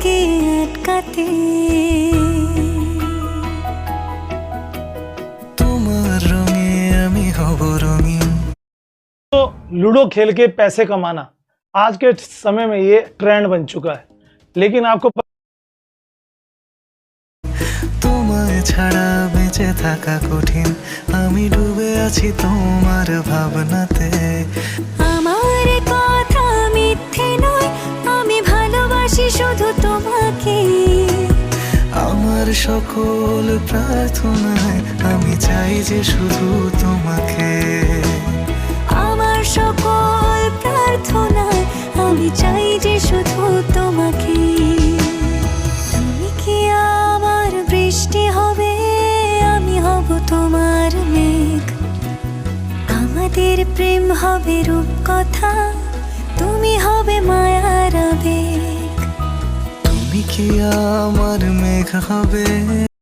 তোমাকে আটকাতে। তোমার রঙে আমি হব রঙিন। तो लूडो खेल के पैसे कमाना आज के समय में ये ट्रेंड बन चुका है, लेकिन आपको তোমায় ছাড়া বেঁচে থাকা কঠিন, আমি ডুবে আছি তোমার ভাবনাতে। আমার কথা মিথ্যে নয়, আমি ভালোবাসি শুধু তোমাকে। আমার সকল প্রার্থনায় আমি চাই যে শুধু তোমাকে। আমার সকল প্রার্থনায় আমি চাই যে শুধু তোমাকে। তুমি কি আমার বৃষ্টি হবে, আমি হব তোমার মেঘ। আমাদের প্রেম হবে রূপকথা, তুমি হবে মায়ার আবেগ। তুমি কি আমার মেঘ হবে।